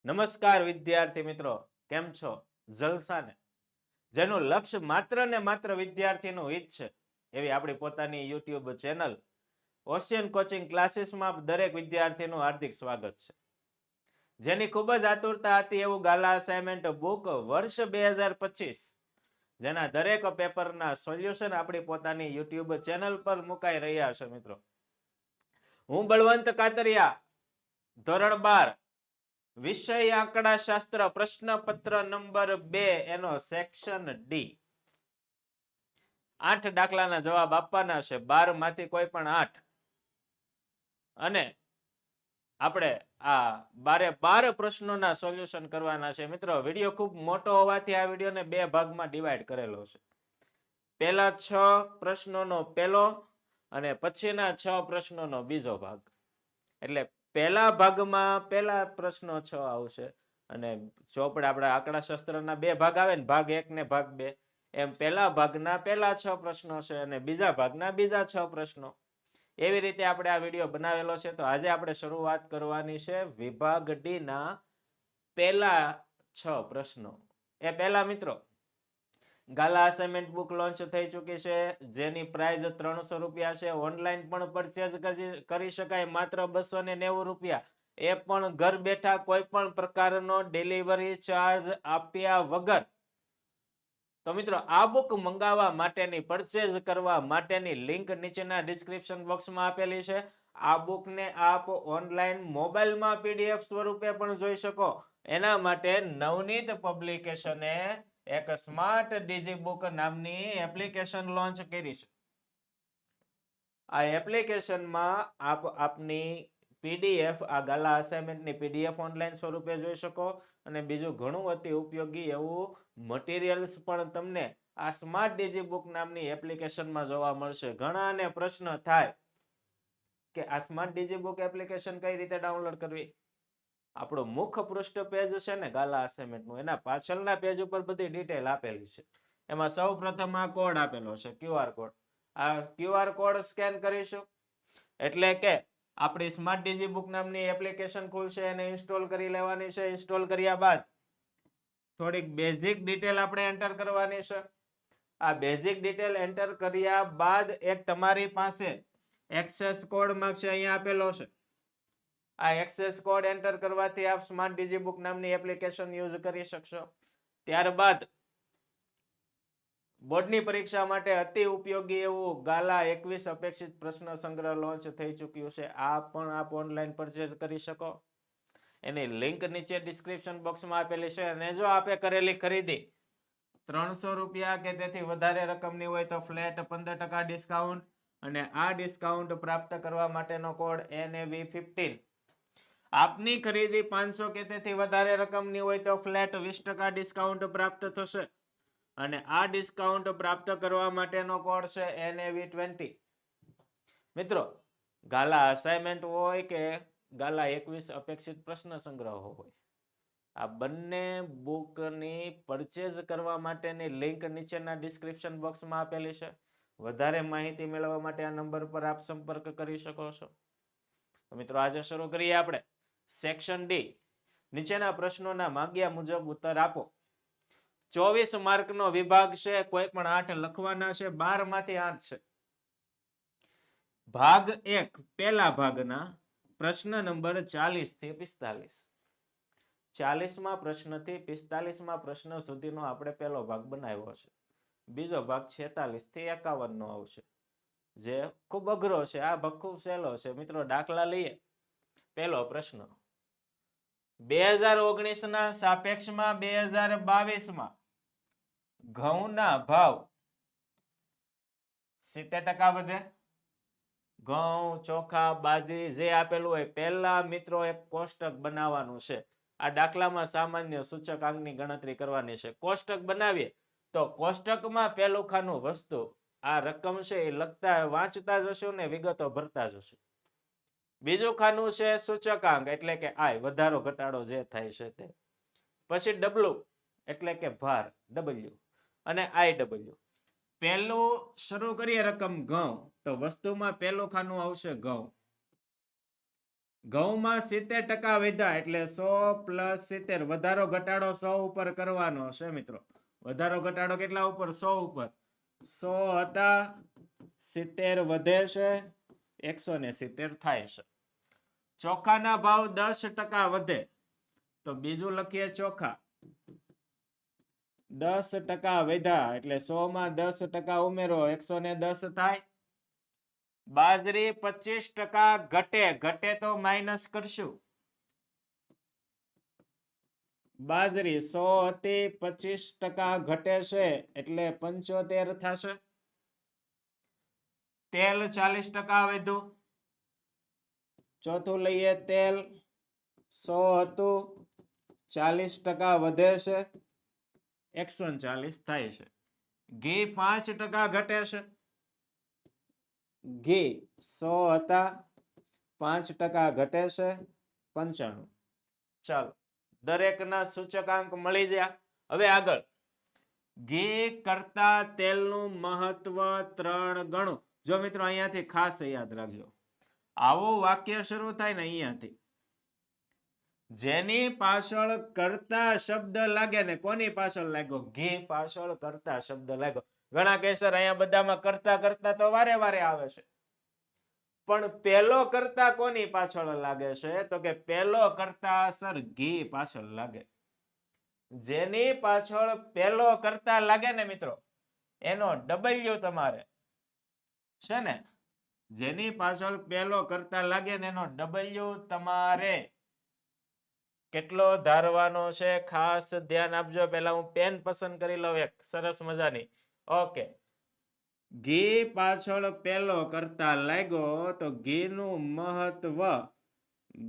નમસ્કાર વિદ્યાર્થી મિત્રો, કેમ છો? જલસા ને? જેનું લક્ષ્ય માત્ર ને માત્ર વિદ્યાર્થીનું હિત છે એવી આપણી પોતાની યુટ્યુબ ચેનલ ઓશિયન કોચિંગ ક્લાસીસમાં દરેક વિદ્યાર્થીનું હાર્દિક સ્વાગત છે. જેની ખૂબ જ આતુરતા હતી એવું ગાલા અસાઇનમેન્ટ બુક વર્ષ 2025 જેના દરેક પેપરના સોલ્યુશન આપણી પોતાની યુટ્યુબ ચેનલ પર મુકાઈ રહ્યા છે. મિત્રો, હું બળવંત કાતરિયા, ધોરણ 12, વિષય આંકડાશાસ્ત્ર, પ્રશ્નપત્ર નંબર 2, એનો સેક્શન ડી. 8 દાખલાના જવાબ આપવાના છે, 12 માંથી કોઈ પણ 8. અને આપણે આ 12 પ્રશ્નોના સોલ્યુશન કરવાના છે. મિત્રો, વિડીયો ખૂબ મોટો હોવાથી આ વિડીયોને 2 ભાગમાં ડિવાઈડ કરેલો છે. પહેલા 6 પ્રશ્નોનો પહેલો અને પછીના 6 પ્રશ્નોનો બીજો ભાગ. એટલે પહેલા ભાગમાં પહેલા પ્રશ્નો 6 આવશે અને ચોપડે આપણા આંકડાશાસ્ત્રના 2 ભાગ આવે ને, ભાગ 1 ને ભાગ 2, એમ પહેલા ભાગના પહેલા 6 પ્રશ્નો છે અને બીજા ભાગના બીજા 6 પ્રશ્નો. એવી રીતે આપણે આ વિડીયો બનાવેલો છે. તો આજે આપણે શરૂઆત કરવાની છે વિભાગ ડી ના પહેલા 6 પ્રશ્નો. એ પહેલા મિત્રો, ગાલા અસાઇનમેન્ટ બુક લોન્ચ થઈ ચૂકી છે, જેની પ્રાઇસ 300 રૂપિયા છે. ઓનલાઈન પણ પરચેઝ કરી શકાય માત્ર 290 રૂપિયા. એ પણ ઘર બેઠા કોઈ પણ પ્રકારનો ડિલિવરી ચાર્જ આપ્યા વગર. તો મિત્રો, આ બુક મંગાવવા માટેની, પરચેઝ કરવા માટેની લિંક નીચેના ડિસ્ક્રિપ્શન બોક્સમાં આપેલી છે. આ બુકને આપ ઓનલાઈન મોબાઈલમાં પીડીએફ સ્વરૂપે પણ જોઈ શકો. એના માટે નવનીત પબ્લિકેશને એક સ્માર્ટ ડિજીબુક નામની એપ્લિકેશન લોન્ચ કરી છે. આ એપ્લિકેશનમાં આપ આપની પીડીએફ, આ ગાલા અસાઇનમેન્ટની પીડીએફ ઓનલાઈન સ્વરૂપે જોઈ શકો અને બીજું ઘણું અતિ ઉપયોગી એવું મટીરિયલ્સ પણ તમને આ સ્માર્ટ ડિજીબુક નામની એપ્લિકેશનમાં જોવા મળશે. ઘણાને પ્રશ્ન થાય કે આ સ્માર્ટ ડિજીબુક એપ્લિકેશન કઈ રીતે ડાઉનલોડ કરવી. આપણું મુખ્ય પૃષ્ઠ પેજ છે ને ગાલા અસાઇનમેન્ટનું, એના પાછળના પેજ ઉપર બધી ડિટેલ આપેલી છે. એમાં સૌ પ્રથમ આ કોડ આપેલો છે, ક્યુઆર કોડ. આ ક્યુઆર કોડ સ્કેન કરીશું એટલે કે આપણી સ્માર્ટ ડિજીબુક નામની એપ્લિકેશન ખુલશે. એને ઇન્સ્ટોલ કરી લેવાની છે. ઇન્સ્ટોલ કર્યા બાદ થોડીક બેઝિક ડિટેલ આપણે એન્ટર કરવાની છે. આ બેઝિક ડિટેલ એન્ટર કર્યા બાદ એક તમારી પાસે એક્સેસ કોડ માંગશે, અહીંયા આપેલો છે. આ એક્સેસ કોડ એન્ટર કરવાથી આપ સ્માર્ટ ડિજીબુક નામની એપ્લિકેશન યુઝ કરી શકશો. ત્યારબાદ બોર્ડની પરીક્ષા માટે અતિ ઉપયોગી એવું ગાલા 21 અપેક્ષિત પ્રશ્ન સંગ્રહ લોન્ચ થઈ ચૂક્યું છે. આ પણ આપ ઓનલાઈન પરચેઝ કરી શકો. એની લિંક નીચે ડિસ્ક્રિપ્શન બોક્સમાં આપેલી છે. અને જો આપે કરેલી ખરીદી 300 રૂપિયા કે તેથી વધારે રકમની હોય તો ફ્લેટ 15% ડિસ્કાઉન્ટ. અને આ ડિસ્કાઉન્ટ પ્રાપ્ત કરવા માટેનો કોડ NAV15. આપની ખરીદી 500 કે તેથી વધારે રકમની હોય તો ફ્લેટ 20% ડિસ્કાઉન્ટ પ્રાપ્ત થશે. અને આ ડિસ્કાઉન્ટ પ્રાપ્ત કરવા માટેનો કોડ છે NAV20. મિત્રો, ગાલા અસાઇનમેન્ટ હોય કે ગાલા 21 અપેક્ષિત પ્રશ્ન સંગ્રહ હોય, આ બંને બુકની પરચેઝ કરવા માટેની લિંક નીચેના ડિસ્ક્રિપ્શન બોક્સમાં આપેલી છે. વધારે માહિતી મેળવવા માટે આ નંબર પર આપ સંપર્ક કરી શકો છો. મિત્રો, આજે શરૂ કરીએ આપણે સેક્શન ડી. નીચેના પ્રશ્નોના માંગ્યા મુજબ ઉત્તર આપો. 24 માર્કનો વિભાગ છે, કોઈ પણ 8 લખવાના છે. 12 માંથી 8 છે. ભાગ 1 પહેલા ભાગના પ્રશ્ન નંબર 40 થી 45. 40મા પ્રશ્નથી 45મા પ્રશ્ન સુધીનો આપણે પહેલો ભાગ બનાવ્યો છે. બીજો ભાગ 46 થી 51 નો આવશે, જે ખૂબ અઘરો છે. આ ભાગ ખૂબ સહેલો છે. મિત્રો, દાખલા લઈએ. પહેલો પ્રશ્ન, 2019 ના સાપેક્ષમાં 2022માં ઘઉંના ભાવ 70% વધે. ઘઉં, ચોખા, બાજરી જે આપેલું હોય, પહેલા મિત્રો એક કોષ્ટક બનાવવાનું છે. આ દાખલામાં સામાન્ય સૂચકાંકની ગણતરી કરવાની છે. કોષ્ટક બનાવીએ તો કોષ્ટકમાં પહેલું ખાનું વસ્તુ, આ રકમ છે એ લખતા વાંચતા જશું ને વિગતો ભરતા જશું. બીજું ખાનું છે સૂચકાંક, એટલે કે આય, વધારો ઘટાડો જે થાય છે તે. પછી ડબલું એટલે કે ભાર, ડબલ્યુ, અને IW. પહેલું શરૂ કરીએ રકમ ઘઉં, તો વસ્તુમાં પહેલું ખાનું આવશે ઘઉં. ઘઉંમાં 70% વધ્યા એટલે 100 પ્લસ 70 વધારો ઘટાડો 100 ઉપર કરવાનો છે મિત્રો. વધારો ઘટાડો કેટલા ઉપર? 100 ઉપર. 100 હતા 70 વધે છે 170 થાય છે. ચોખાના ભાવ 10% વધે તો બીજું લખીએ ચોખા 10% વધ્યા એટલે 100 માં 10% ઉમેરો 110 થાય. બાજરી 25% ઘટે, ઘટે તો માઇનસ કરશું. બાજરી 100 હતી 25% ઘટે છે એટલે 75 થશે. તેલ 40% વધ્યું. ચોથું લઈએ તેલ 100 હતું 40% વધે છે 140 થાય છે. ઘી 5% ઘટે છે. ઘી 100 હતા 5% ઘટે છે 95. ચાલો દરેકના સૂચકાંક મળી ગયા. હવે આગળ ઘી કરતા તેલનું મહત્વ 3 ગણું. જો મિત્રો અહીંયાથી ખાસ યાદ રાખજો, આવું વાક્ય શરૂ થાય ને અહીંયાથી, જેની પાછળ કરતા શબ્દ લાગે ને, કોની પાછળ લાગ્યો? ઘી પાછળ કરતા શબ્દ લાગ્યો. ઘણા કેસર અહીંયા બધામાં કરતા કરતા તો વારે વારે આવે છે, પણ પેલો કરતા કોની પાછળ લાગે છે? તો કે પેલો કરતા સર ઘી પાછળ લાગે. જેની પાછળ પેલો કરતા લાગે ને મિત્રો, એનો ડબલ્યુ તમારે છે ને, જેની પાછળ પેલો કરતા લાગે ને એનો ડબલ્યુ તમારે કેટલો ધારવાનો છે? ખાસ ધ્યાન આપજો. પહેલા હું પેન પસંદ કરી લઉં એક સરસ મજાની. ઓકે, ઘી પાછળ પેલો કરતા લાગ્યો તો ઘીનું મહત્વ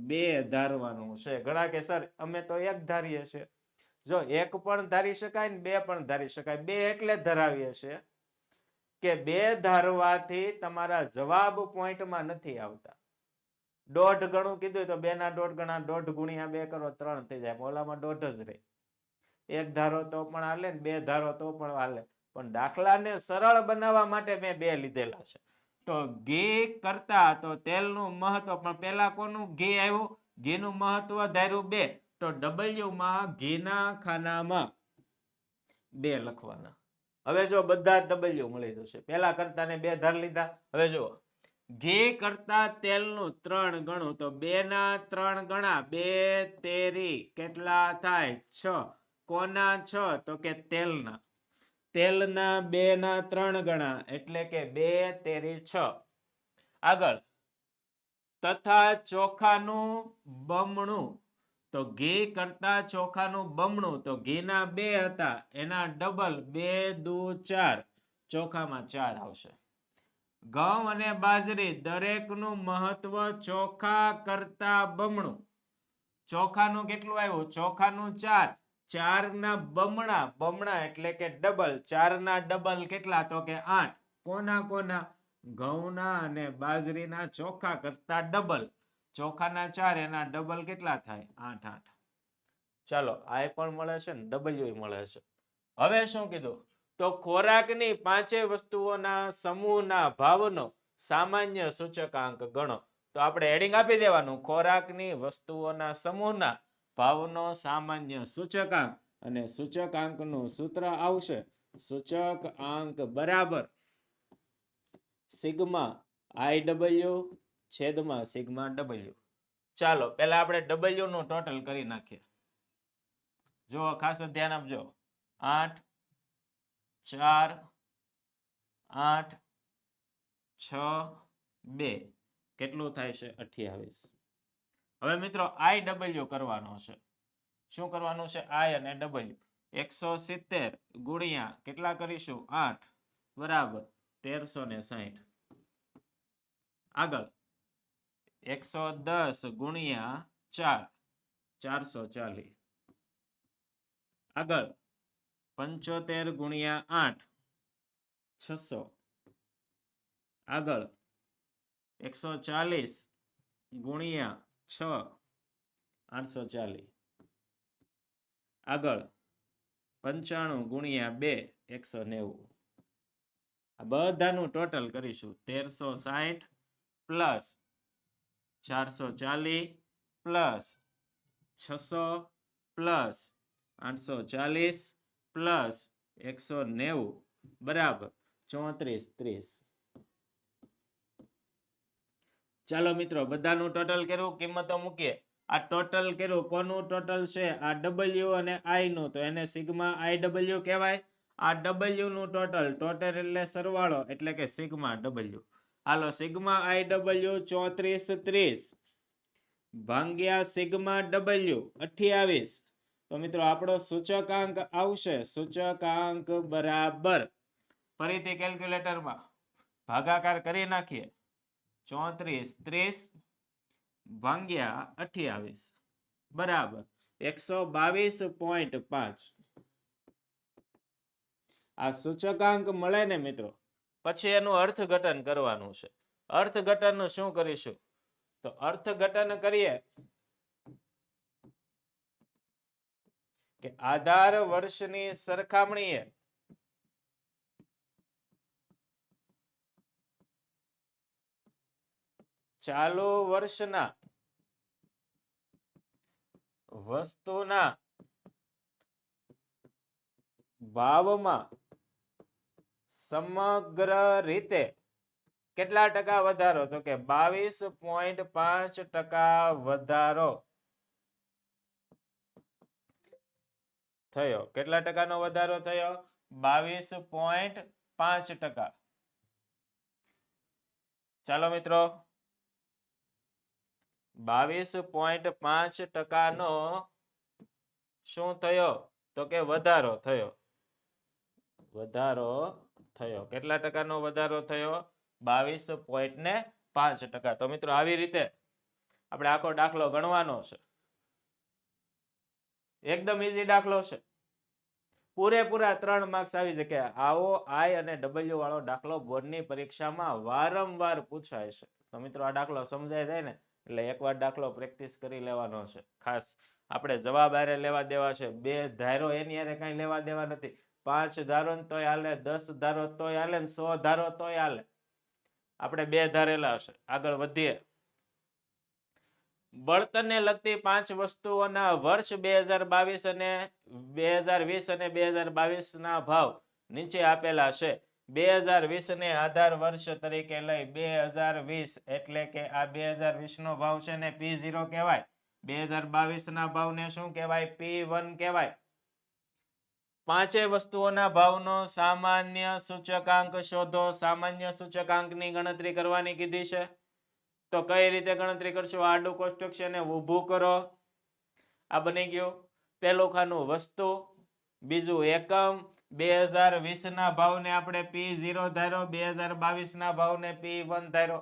2 ધારવાનું છે. ઘણા કે સર અમે તો 1 ધારીએ છીએ. જો 1 પણ ધારી શકાય ને 2 પણ ધારી શકાય. 2 એટલે ધરાવીએ છીએ કે 2 ધારવાથી તમારા જવાબ પોઈન્ટમાં નથી આવતા. 1.5 ગણું કીધું તો 2 ના 1.5 ગણા, 1.5 ગુણ્યા 2 કરો 3 થઈ જાય. ઓલામાં 1.5 જ રહે. 1 ધારો તો પણ હાલે ને 2 ધારો તો પણ હાલે, પણ દાખલાને સરળ બનાવવા માટે મેં 2 લીધેલા છે. તો ઘી કરતા તો તેલનું મહત્વ, પણ પેલા કોનું ઘી આવ્યું? ઘીનું મહત્વ ધાર્યું 2, તો ડબલ્યુ માં ઘીના ખાનામાં 2 લખવાના. હવે જો બધા ડબલ્યુ મળી જશે. પેલા કરતા ને 2 ધાર લીધા. હવે જુઓ, ઘી કરતા તેલનું 3 ગણું તો 2 ના 3 ગણા, 2 તેરી કેટલા થાય? 6. કોના 6? તો કે તેલના. તેલના 2 ના 3 ગણા એટલે કે 2 તેરી 6. આગળ, તથા ચોખાનું બમણું. તો ઘી કરતા ચોખાનું બમણું, તો ઘીના 2 હતા એના ડબલ, 2 દુ 4, ચોખામાં 4 આવશે. ઘઉં અને બાજરી દરેકનું મહત્વ ચોખા કરતા બમણું. ચોખાનું કેટલું આવ્યું? ચોખાનું 4. 4 ના બમણા, બમણા એટલે કે ડબલ, 4 ના ડબલ કેટલા? તો કે 8. કોના કોના? ઘઉંના અને બાજરીના ચોખા કરતા ડબલ. ચોખાના 4 એના ડબલ કેટલા થાય? 8 8. ચાલો આ પણ મળે છે ને ડબલ્યુ મળે છે. હવે શું કીધું? તો ખોરાકની 5 વસ્તુઓના સમૂહના ભાવનો સામાન્ય સૂચકાંક ગણો. તો આપણે હેડિંગ આપી દેવાનું, ખોરાકની વસ્તુઓના સમૂહના ભાવનો સામાન્ય સૂચકાંક, અને સૂચકાંકનું સૂત્ર આવશે સૂચકાંક બરાબર સિગ્મા IW છેદમાં સિગ્મા W. ચાલો પહેલા આપણે W નું ટોટલ કરી નાખીએ. જો ખાસ ધ્યાન આપજો. 8 4 8 6 2 કેટલું થાય છે? 28. હવે મિત્રો IW કરવાનો છે. શું કરવાનું છે? I અને W. 170 ગુણ્યા કેટલા કરીશું? 8 બરાબર 1360. આગળ 110 ગુણ્યા 4 440. આગળ 75 ગુણ્યા 8 600. આગળ 140 ગુણ્યા 6 840. આગળ 95 ગુણ્યા 2 190. આ બધાનું ટોટલ કરીશું 1360 પ્લસ 440 પ્લસ 600 પ્લસ 840 પ્લસ 190 બરાબર 34 30. ચાલો મિત્રો બધાનું ટોટલ કર્યું, કિંમતો મૂકીએ. આ ટોટલ કર્યું, કોનું ટોટલ છે? આ ડબલ્યુ અને આઈ નું, તો એને સિગ્મા આઈ ડબલ્યુ કહેવાય. આ ડબલ્યુ નું ટોટલ, ટોટલ એટલે સરવાળો, એટલે કે સિગ્મા ડબલ્યુ. હાલો, સિગ્મા આઈ ડબલ્યુ 34 30 ભાગ્યા સિગ્મા ડબલ્યુ 28. તો મિત્રો આપણો સૂચકાંક આવશે, સૂચકાંક બરાબર, ફરીથી કેલ્ક્યુલેટરમાં ભાગાકાર કરી નાખીએ. 34 30 ભાગ્યા 28 બરાબર 122.5. આ સૂચકાંક મળે ને મિત્રો, પછી એનું અર્થઘટન કરવાનું છે. અર્થઘટન શું કરીશું? તો અર્થઘટન કરીએ કે આધાર વર્ષની સરખામણીએ ચાલુ વર્ષના વસ્તુના ભાવમાં સમગ્ર રીતે કેટલા ટકા વધારો? તો કે 22.5% વધારો થયો. કેટલા ટકાનો વધારો થયો? 22.5%. ચાલો મિત્રો, 22.5% શું થયો? તો કે વધારો થયો. વધારો થયો. કેટલા ટકાનો વધારો થયો? 22.5%. તો મિત્રો આવી રીતે આપણે આખો દાખલો ગણવાનો છે. એકદમ ઈઝી દાખલો છે. પૂરેપૂરા 3 માર્ક્સ આવી શકે. આવો આઈ અને ડબલ્યુ વાળો દાખલો બોર્ડની પરીક્ષામાં વારંવાર પૂછાય છે. તો મિત્રો આ દાખલો સમજાય જાય ને એટલે એકવાર દાખલો પ્રેક્ટિસ કરી લેવાનો છે. ખાસ આપણે જવાબ આરે લેવા દેવા છે. 2 ધારો એની આરે કઈ લેવા દેવા નથી. 5 ધારો તોય હાલે, 10 ધારો તોય હાલે, 100 ધારો તોય હાલે. આપણે 2 ધારેલા છે. આગળ વધીએ. બળતણને લગતી 5 વસ્તુઓના વર્ષ 2022 અને 2020 અને 2022 ના ભાવ નીચે આપેલા છે. 2020 ને આધાર વર્ષ તરીકે લઈ 2020 એટલે કે આ 2020 નો ભાવ છે ને P0 કહેવાય. 2022 ના ભાવને શું કહેવાય? P1 કહેવાય. 5 વસ્તુઓના ભાવનો સામાન્ય સૂચકાંક શોધો. સામાન્ય સૂચકાંકની ગણતરી કરવાની કીધી છે. તો કઈ રીતે ગણતરી કરશો? આડું કોષ્ટક છે ને ઊભું કરો. આ બની ગયું પહેલું ખાનું વસ્તુ, બીજું એકમ. 2020 ના ભાવને આપણે P0 ધાર્યો, 2022 ના ભાવને P1 ધાર્યો.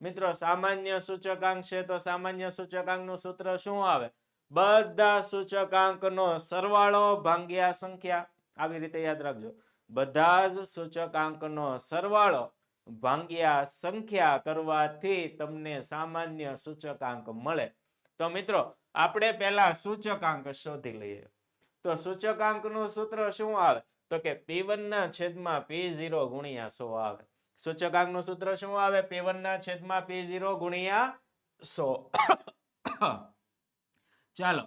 મિત્રો સામાન્ય સૂચકાંક છે તો સામાન્ય સૂચકાંકનું સૂત્ર શું આવે? બધા સૂચકાંકનો સરવાળો ભાગ્યા સંખ્યા. આવી રીતે યાદ રાખજો. બધા જ સૂચકાંકનો સરવાળો ભાગ્યા સંખ્યા કરવાથી તમને સામાન્ય સૂચકાંક મળે. તો મિત્રો આપણે પહેલા સૂચકાંક શોધી લઈએ. તો સૂચકાંકનું સૂત્ર શું આવે? તો કે P1 ના છેદમાં P0 ગુણ્યા 100 આવે. સૂચકાંકનું સૂત્ર શું આવે? P1 ના છેદમાં P0 ગુણ્યા 100. ચાલો,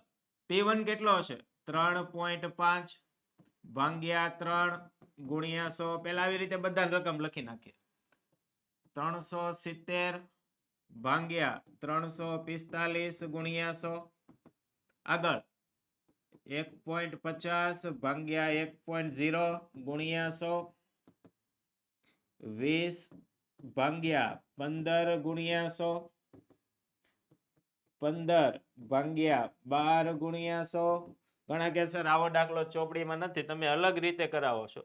P1 કેટલો હશે? 3.5 ભાગ્યા 3 ગુણ્યા 100. પહેલા આવી રીતે બધાની રકમ લખી નાખીએ. 370 ભાગ્યા 345 ગુણ્યા 100. આગળ 1.50 ભાગ્યા 1.0 ગુણ્યા 100. 20 ભાગ્યા 15 ગુણ્યા 100. 15 ભાગ્યા 12 ગુણ્યા 100. ઘણા કે સર આવો દાખલો ચોપડીમાં નથી, તમે અલગ રીતે કરાવો છો.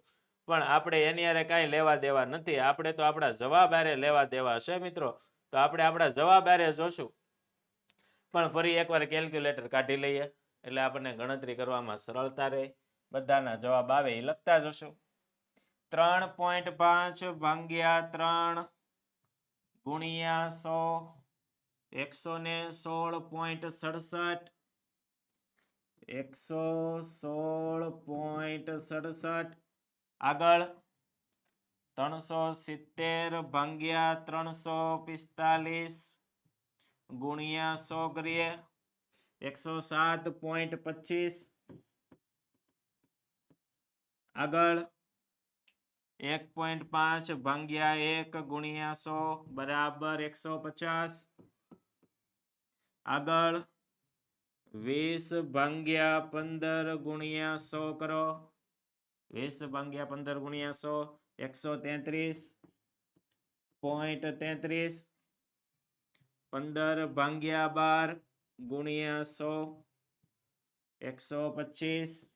પણ આપણે એની હારે કાંઈ લેવા દેવા નથી. આપણે તો આપણા જવાબ હારે લેવા દેવા છે મિત્રો. તો આપણે આપણા જવાબ હારે જોશું. પણ ફરી એકવાર કેલ્ક્યુલેટર કાઢી લઈએ એટલે આપણને ગણતરી કરવામાં સરળતા રહે. બધાના જવાબ આવે એ લખતા જશું. 3.5 ભાગ્યા 3 ગુણ્યા 100. 116.67. 116.67. આગળ 370 ભાગ્યા 345. ગુણ્યા 100 કરીએ 107.25 આગળ 1.5 ભાગ્યા 1 ગુણ્યા 100 બરાબર 150 આગળ 20 ભાગ્યા 15 ગુણ્યા 100 કરો 20 ભાગ્યા 15 ગુણ્યા 100 133.33 15 ભાગ્યા 12 ગુણ્યા 100 125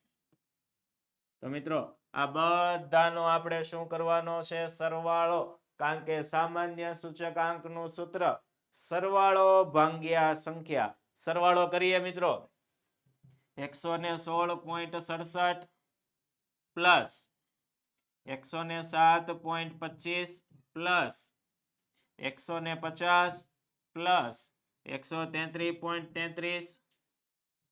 તો મિત્રો આ બધાનો આપણે શું કરવાનો છે સરવાળો કારણ કે સામાન્ય સૂચકાંકનું સૂત્ર સરવાળો ભાગ્યા સંખ્યા સરવાળો કરીએ મિત્રો 116.67 પ્લસ 107.25 પ્લસ 150 પ્લસ 133.33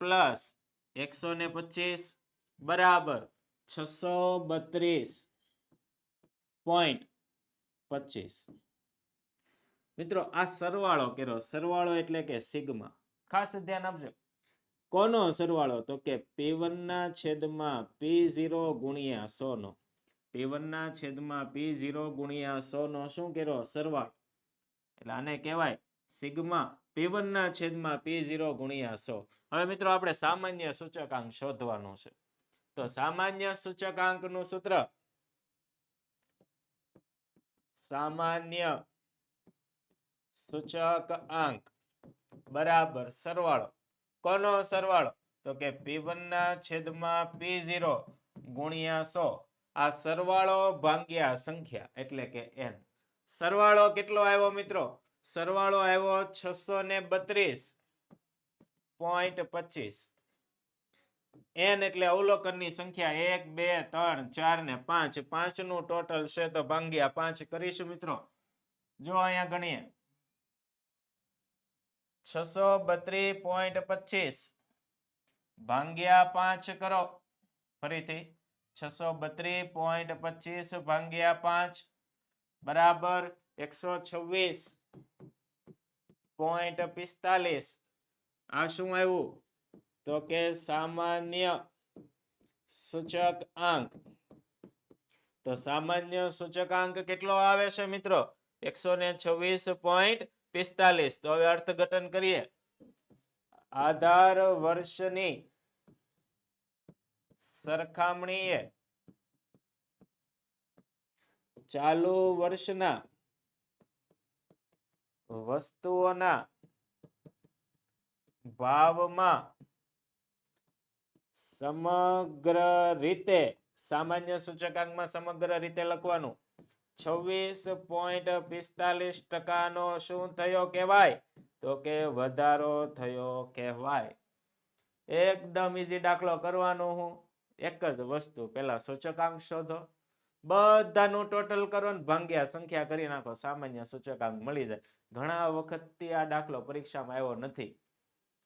પ્લસ 125 બરાબર 632.25 મિત્રો આ સરવાળો કર્યો સરવાળો એટલે કે સિગ્મા ખાસ ધ્યાન આપજો કોનો સરવાળો તો કે P1 ના છેદમાં P0 ગુણ્યા 100 નો P1 ના છેદમાં P0 ગુણ્યા 100 નો શું કર્યો સરવાળો એટલે આને કહેવાય સિગ્મા P1 ના છેદમાં P0 ગુણ્યા 100 હવે મિત્રો આપણે સામાન્ય સૂચકાંક શોધવાનું છે તો સામાન્ય સૂચકાંકનું સૂત્ર સામાન્ય સૂચકાંક બરાબર સરવાળો કોનો સરવાળો તો કે P1 ના છેદમાં P0 ગુણ્યા 100 આ સરવાળો ભાગ્યા સંખ્યા એટલે કે n સરવાળો કેટલો આવ્યો મિત્રો સરવાળો આવ્યો 632.25 n એટલે અવલોકનની સંખ્યા 1 2 3 4 ને 5 5 નું ટોટલ છે તો ભાગ્યા 5 કરીશું મિત્રો જો અહીંયા ગણીએ 632.25 ભાગ્યા 5 કરો ફરીથી 632.25 ભાગ્યા 5 બરાબર 126.45 આ શું આવ્યું તો કે સામાન્ય સૂચકાંક તો સામાન્ય સૂચકાંક કેટલો આવે છે મિત્રો 126.45 તો હવે અર્થઘટન કરીએ આધાર વર્ષની સરખામણીએ ચાલુ વર્ષના વસ્તુઓના ભાવમાં સમગ્ર રીતે સામાન્ય સૂચકાંકમાં સમગ્ર રીતે લખવાનું 26.45% નો શું થયો કહેવાય તો કે વધારો થયો કહેવાય એકદમ ઈઝી દાખલો કરવાનો હું એક જ વસ્તુ પહેલા સૂચકાંક શોધો બધાનું ટોટલ કરો ને ભાગ્યા સંખ્યા કરી નાખો સામાન્ય સૂચકાંક મળી જાય ઘણા વખતથી આ દાખલો પરીક્ષામાં આવ્યો નથી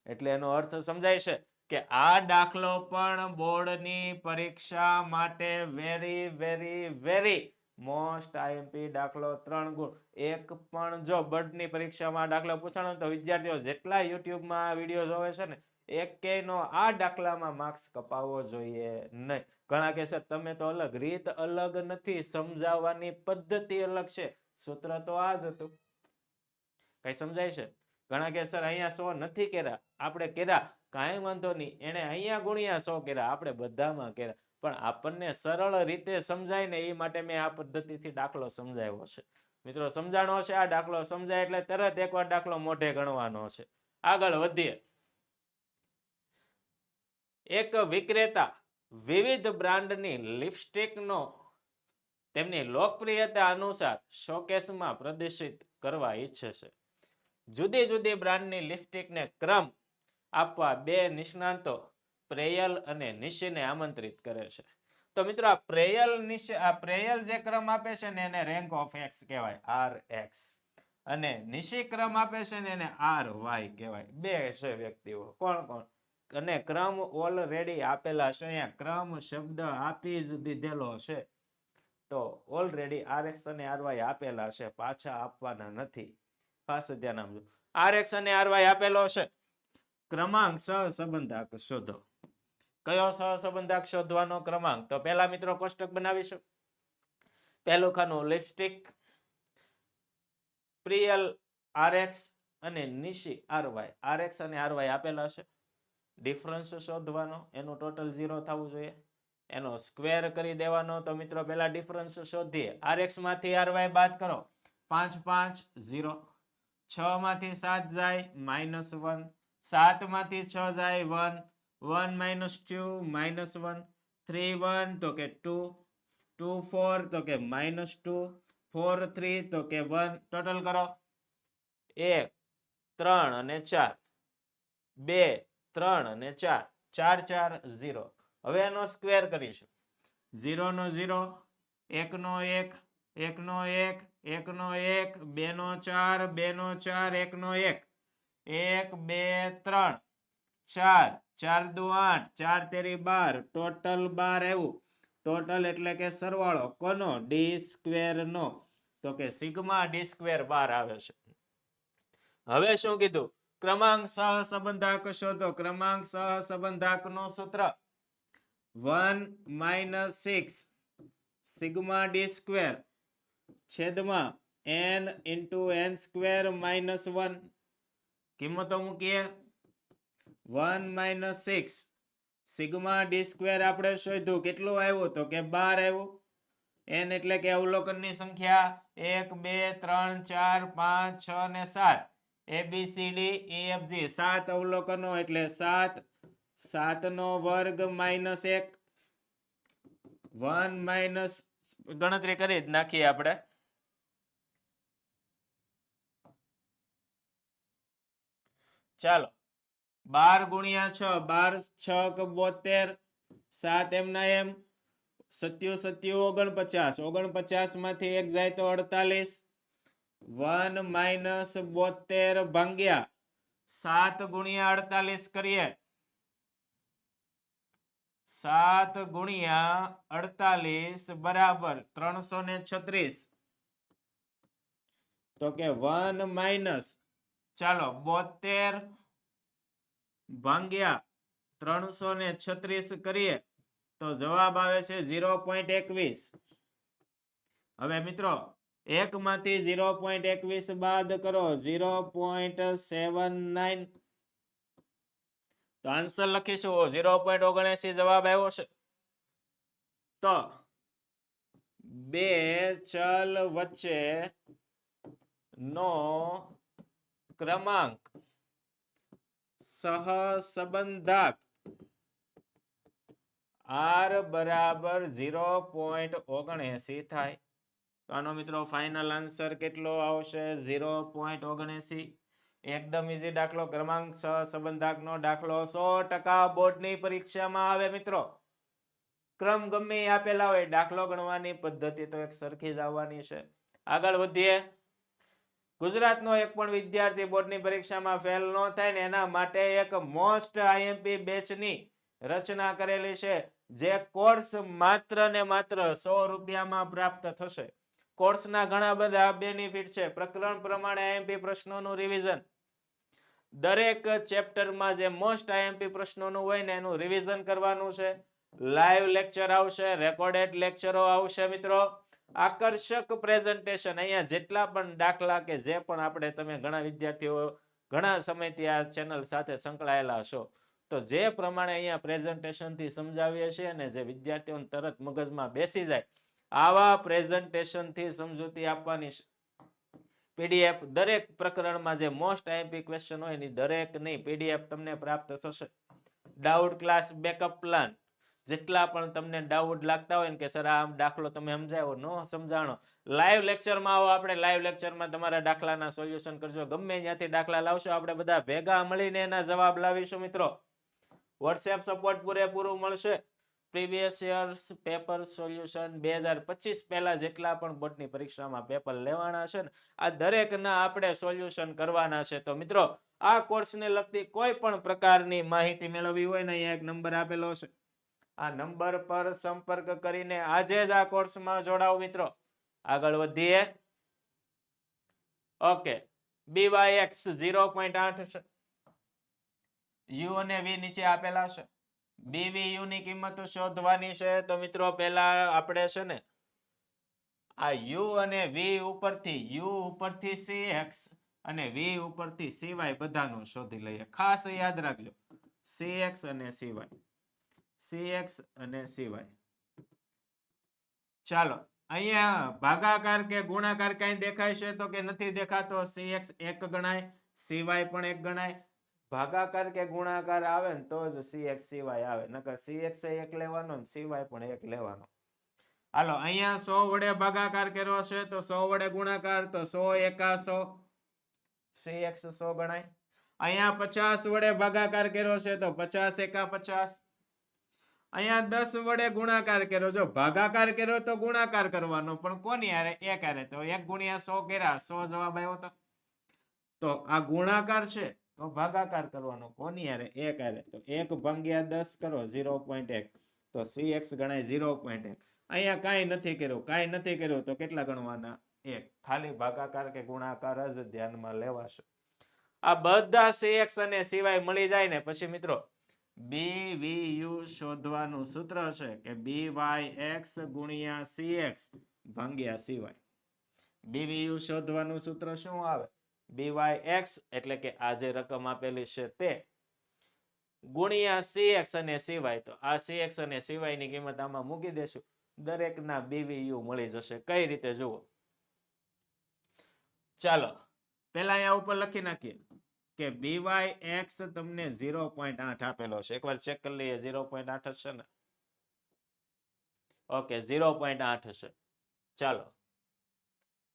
એટલે એનો અર્થ સમજાય છે કે આ દાખલો પણ બોર્ડની પરીક્ષા માટે very very very most IMP દાખલો 3 ગુણ એક પણ જો બોર્ડની પરીક્ષામાં દાખલો પૂછાણો તો વિદ્યાર્થીઓ જેટલા યુટ્યુબમાં આ વિડીયો જોવે છે ને એકેયનો આ દાખલામાં માર્ક્સ કપાવવો જોઈએ નહીં ઘણા કહેશે તમે તો અલગ રીત અલગ નથી સમજાવવાની પદ્ધતિ અલગ છે સૂત્ર તો આ જ હતું કઈ સમજાય છે ઘણા કે સર અહીંયા 100 નથી કર્યા આપણે કર્યા કાંઈ વાંધો નહીં એને અહીંયા ગુણ્યા 100 કર્યા આપણે બધામાં કર્યા પણ આપણને સરળ રીતે સમજાય ને એ માટે મેં આ પદ્ધતિથી દાખલો સમજાવ્યો છે મિત્રો સમજાણો છે આ દાખલો સમજાય એટલે તરત એકવાર દાખલો મોઢે ગણવાનો છે આગળ વધીએ એક વિક્રેતા વિવિધ બ્રાન્ડની લિપસ્ટિકનો તેમની લોકપ્રિયતા અનુસાર શોકેસમાં પ્રદર્શિત કરવા ઈચ્છે છે જુદી જુદી બ્રાન્ડની લિપસ્ટિકને ક્રમ આપવા બે નિષ્ણાતો પ્રેયલ અને નિશીને આમંત્રિત કરે છે તો મિત્રો આ પ્રેયલ જે ક્રમ આપે છે ને એને રેન્ક ઓફ એક્સ કહેવાય RX અને નિશી ક્રમ આપે છે ને એને RY કહેવાય બે છે વ્યક્તિઓ કોણ કોણ અને ક્રમ ઓલરેડી આપેલા છે અહીંયા ક્રમ શબ્દ આપી જ દીધેલો છે તો ઓલરેડી RX અને RY આપેલા છે પાછા આપવાના નથી ખાસ ધ્યાન આપજો RX અને RY આપેલો છે. ક્રમાંક સહસંબંધાંક શોધો. કયો સહસંબંધાંક શોધવાનો ક્રમાંક? તો પહેલા મિત્રો કોષ્ટક બનાવીશું. પહેલું ખાનું લિપસ્ટિક, પ્રિયલ RX અને નિશી RY. RX અને RY આપેલા છે. ડિફરન્સ શોધવાનો, એનું ટોટલ 0 થવું જોઈએ. એનો સ્ક્વેર કરી દેવાનો. તો મિત્રો પહેલા ડિફરન્સ શોધીએ. RX માંથી RY બાદ કરો. 5 5 0. 6 માંથી 7 જાય -1. 7 માંથી 6 જાય 1. 1 - 2 -1. 3 1 તો કે 2. 2 4 તો કે -2. 4 3 તો કે 1. ટોટલ કરો. 1 3 અને 4. 2 3 અને 4. 4 4 0. હવે એનો સ્ક્વેર કરીશું. 0 નો 0, 1 નો 1, 1 નો 1, 1 નો 1, 2 નો 4, 2 નો 4, 1 નો 1. 1 2 3 4. 4 દુ 8, 4 તેરી 12. ટોટલ 12 આવ્યું. ટોટલ એટલે કે સરવાળો કોનો? ડી સ્ક્વેર નો. તો કે સિગ્મા ડી સ્ક્વેર 12 આવે છે. હવે શું કીધું? ક્રમાંક સહસંબંધાંક શોધો. ક્રમાંક સહસંબંધાંક નું સૂત્ર 1 - 6 સિગ્મા ડી સ્ક્વેર છેદમાં n × n સ્ક્વેર -1. કિંમતો મૂકીએ. 1 - 6 સિગ્મા ડી સ્ક્વેર આપણે શોધ્યું. કેટલું આવ્યું? તો કે 12 આવ્યું. n એટલે કે અવલોકનની સંખ્યા 1 2 3 4 5 6 ને 7. ABCD EFG 7 અવલોકનો એટલે 7. 7 નો વર્ગ -1. 1 - ગણતરી કરી જ નાખીએ આપણે. ચાલો 12 ગુણ્યા 6. 12 6 72. 7 એમના એમ. 7 7 49. 49 માંથી 1 જાય તો 48. 1 - 72 ભાગ્યા 7 ગુણ્યા 48 કરીએ. 7 ગુણ્યા 48 બરાબર 336. તો કે 1 - ચાલો 72 ભાગ્યા 336 કરીએ તો જવાબ આવે છે 0.21. હવે મિત્રો 1 માંથી 0.21 બાદ કરો 0.79. તો આન્સર લખીશું 0.79 જવાબ આવ્યો છે. તો બે ચલ વચ્ચે નો ક્રમાંક સહસંબંધાંક R બરાબર 0.79 થાય. તો આનો મિત્રો ફાઇનલ આન્સર કેટલો આવશે? 0.79. એકદમ ઈઝી દાખલો. ક્રમાંક સહસંબંધાંકનો દાખલો 100% બોર્ડની પરીક્ષામાં આવે મિત્રો. ક્રમ ગમે આપેલા હોય, દાખલો ગણવાની પદ્ધતિ તો એક સરખી જ આવવાની છે. આગળ વધીએ. ગુજરાતનો એક પણ વિદ્યાર્થી બોર્ડની પરીક્ષામાં ફેલ ન થાય ને એના માટે એક મોસ્ટ આઈએમપી બેચની રચના કરેલી છે. જે કોર્સ માત્ર ને માત્ર 100 રૂપિયામાં પ્રાપ્ત થશે. કોર્સના ઘણા બધા બેનિફિટ છે. પ્રકરણ પ્રમાણે આઈએમપી પ્રશ્નોનું રિવિઝન. દરેક ચેપ્ટરમાં જે મોસ્ટ આઈએમપી પ્રશ્નોનું હોય ને એનું રિવિઝન કરવાનું છે. લાઈવ લેક્ચર આવશે, રેકોર્ડેડ લેક્ચરો આવશે મિત્રો. આકર્ષક પ્રેઝન્ટેશન. અહીંયા જેટલા પણ દાખલા કે જે પણ આપણે તમે ઘણા વિદ્યાર્થીઓ ઘણા સમયથી આ ચેનલ સાથે સંકળાયેલા છો, તો જે પ્રમાણે અહીંયા પ્રેઝન્ટેશનથી સમજાવીએ છીએ ને જે વિદ્યાર્થીઓને તરત મગજમાં બેસી જાય આવા પ્રેઝન્ટેશનથી સમજૂતી આપવાની છે. પીડીએફ દરેક પ્રકરણમાં જે મોસ્ટ આઈએમપી ક્વેશ્ચન હોય એની દરેકની પીડીએફ તમને પ્રાપ્ત થશે. Doubt class backup plan. જેટલા પણ તમને ડાઉટ લાગતા હોય ને કે સર આ દાખલો તમે સમજાવો ન સમજાણો, લાઈવ લેક્ચરમાં આવો. આપણે લાઈવ લેક્ચરમાં તમારા દાખલાના સોલ્યુશન કરજો. ગમે ત્યાંથી દાખલા લાવશો આપણે બધા ભેગા મળીને એના જવાબ લાવીશું મિત્રો. વોટ્સએપ સપોર્ટ પૂરેપૂરું મળશે. પ્રીવિયસ યર્સ પેપર સોલ્યુશન 2025 પહેલા જેટલા પણ બોર્ડની પરીક્ષામાં પેપર લેવાના છે ને આ દરેકના આપણે સોલ્યુશન કરવાના છે. તો મિત્રો આ કોર્સને લગતી કોઈ પણ પ્રકારની માહિતી મેળવવી હોય ને અહીંયા એક નંબર આપેલો છે. આ નંબર પર સંપર્ક કરીને આજે જ આ કોર્સમાં જોડાઓ મિત્રો. આગળ વધીએ. ઓકે, BYX 0.8 છે. U અને V નીચે આપેલા છે. BVU ની કિંમત શોધવાની છે. તો મિત્રો પહેલા આપણે છે ને આ U અને V ઉપરથી U ઉપરથી CX અને V ઉપરથી CY બધાનું શોધી લઈએ. ખાસ યાદ રાખજો, CX અને CY, CX અને CY. ચાલો, અહીંયા ભાગાકાર કે ગુણાકાર કઈ દેખાય છે તો કે નથી દેખાતો. CX એક ગણાય, CY પણ એક ગણાય. ભાગાકાર કે ગુણાકાર આવે ને તો જ CX CY આવે, નકર CX એક લેવાનો ને CY પણ એક લેવાનો. હાલો, અહીંયા 100 વડે ભાગાકાર કર્યો છે તો 100 વડે ગુણાકાર, તો 100 એકા 100, CX 100 ગણાય. અહીંયા 50 વડે ભાગાકાર કર્યો છે તો 50 એકા 50. અહીંયા 10 વડે ગુણાકાર કર્યો, જો ભાગાકાર કર્યો તો ગુણાકાર કરવાનો, પણ કોની હારે? એક હારે. તો 1 ગુણ્યા 100 કર્યા, 100 જવાબ આવ્યો તો આ ગુણાકાર છે તો ભાગાકાર કરવાનો, કોની હારે? એક હારે. તો 1 ભાગ્યા 10 કરો, 0.1, તો CX ગણાય 0.1. અહીંયા કાંઈ નથી કર્યું, કાંઈ નથી કર્યું તો કેટલા ગણવાના? 1. ખાલી ભાગાકાર કે ગુણાકાર જ ધ્યાનમાં લેવાશે. આ બધા CX અને CY મળી જાય ને પછી મિત્રો BVU શોધવાનું સૂત્ર છે કે BYX ગુણ્યા CX ભાગ્યા CY. BVU શોધવાનું સૂત્ર શું આવે? BYX એટલે કે આ જે રકમ આપેલી છે તે ગુણ્યા CX અને CY. તો આ CX અને CY ની કિંમત આમાં મૂકી દેશું, દરેકના BVU મળી જશે. કઈ રીતે જુઓ? ચાલો, પહેલા અહીંયા ઉપર લખી નાખીએ કે BYX તમને 0.8 આપેલો છે. એકવાર ચેક કરી લઈએ, 0.8 હશે ને? ઓકે, 0.8 હશે. ચાલો,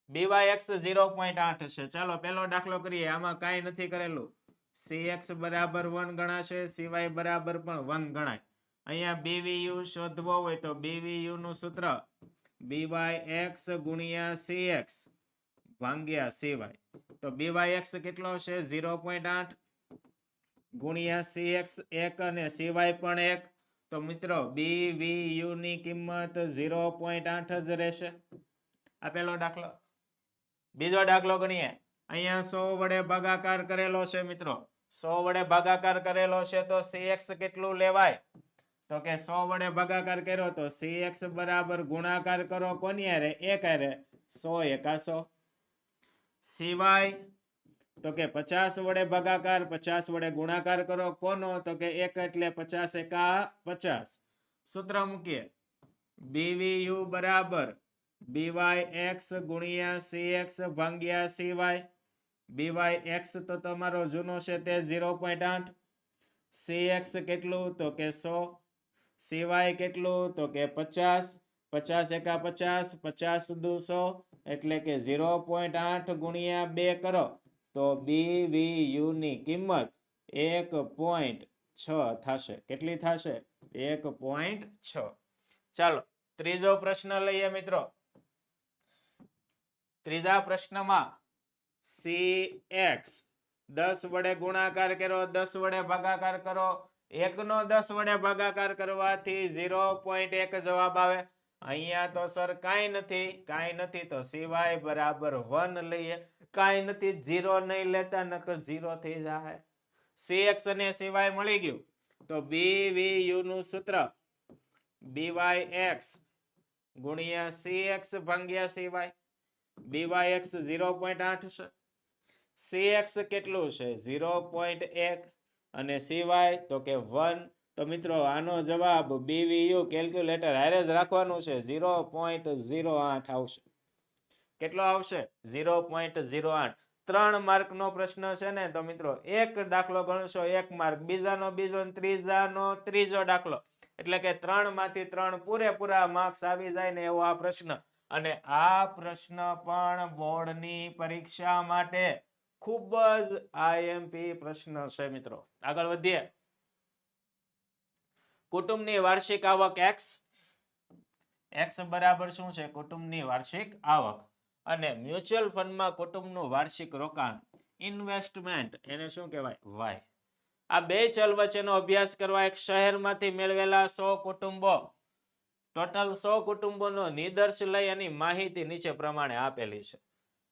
BYX 0.8 છે. ચાલો પહેલો દાખલો કરીએ. આમાં કાંઈ નથી કરેલું. CX બરાબર 1 ગણાશે, CY બરાબર પણ 1 ગણાય. અહીંયા BVU શોધવો હોય તો BVU નું સૂત્ર BYX ગુણ્યા CX ભાગ્યા CY. તો BYX કેટલો છે? 0.8 ગુણ્યા CX 1 અને CY પણ 1. તો મિત્રો BVU ની કિંમત 0.8 જ રહેશે. આ પહેલો દાખલો. બીજો દાખલો ગણીએ. અહીંયા 100 વડે ભાગાકાર કરેલો છે મિત્રો. 100 વડે ભાગાકાર કરેલો છે તો CX કેટલું લેવાય? તો કે 100 વડે ભાગાકાર કર્યો તો CX બરાબર ગુણાકાર કરો, કોની હારે? એક હારે. 100 એકા 100. CY તો કે 50 વડે ભાગાકાર, 50 વડે ગુણાકાર કરો, કોનો? તો કે 1 એટલે 50 એકા 50. સૂત્ર મૂકીએ. BVU બરાબર BYX ગુણ્યા CX ભાગ્યા CY. BYX તો તમારો જૂનો છે તે 0.8. CX કેટલું? તો કે 100. CY કેટલું? તો કે 50. 50 એકા 50, 50 દુ 100, એટલે કે 0.8 ગુણ્યા 2 કરો તો BVU ની કિંમત 1.6 થશે. કેટલી થશે? 1.6. ચાલો, ત્રીજો પ્રશ્ન લઈએ મિત્રો. ત્રીજા પ્રશ્નમાં CX 10 વડે ગુણાકાર કરો, 10 વડે ભાગાકાર કરો. 1 નો 10 વડે ભાગાકાર કરવાથી 0.1 જવાબ આવે. અહીંયા તો સર કાંઈ નથી, તો CY બરાબર 1 લઈએ. કાંઈ નથી, 0 નહીં લેતા, નકર 0 થઈ જાય. CX અને CY મળી ગયું તો BVU નું સૂત્ર BYX ગુણ્યા CX ભાગ્યા CY. BYX 0.8 છે. CX કેટલું છે? 0.1 અને CY તો કે 1. તો મિત્રો આનો જવાબ BVU કેલ્ક્યુલેટર હારે જ રાખવાનું છે, 0.08 આવશે. કેટલો આવશે? 0.08. 3 માર્કનો પ્રશ્ન છે ને, તો મિત્રો એક દાખલો ગણશો 1 માર્ક, બીજાનો બીજો, ત્રીજાનો ત્રીજો દાખલો, એટલે કે 3 માંથી 3 પૂરેપૂરા માર્ક્સ આવી જાય ને એવો આ પ્રશ્ન. અને આ પ્રશ્ન પણ બોર્ડની પરીક્ષા માટે ખૂબ જ IMP પ્રશ્ન છે મિત્રો. આગળ વધીએ. કુટુંબની વાર્ષિક આવક X બરાબર શું છે? કુટુંબની વાર્ષિક આવક. અને મ્યુચ્યુઅલ ફંડમાં કુટુંબનું વાર્ષિક રોકાણ, ઇન્વેસ્ટમેન્ટ, એને શું કહેવાય? Y. આ બે ચલ વચ્ચેનો અભ્યાસ કરવા એક શહેરમાંથી મેળવેલા 100 કુટુંબો, ટોટલ 100 કુટુંબોનો નિદર્શ લઈ એની માહિતી નીચે પ્રમાણે આપેલી છે.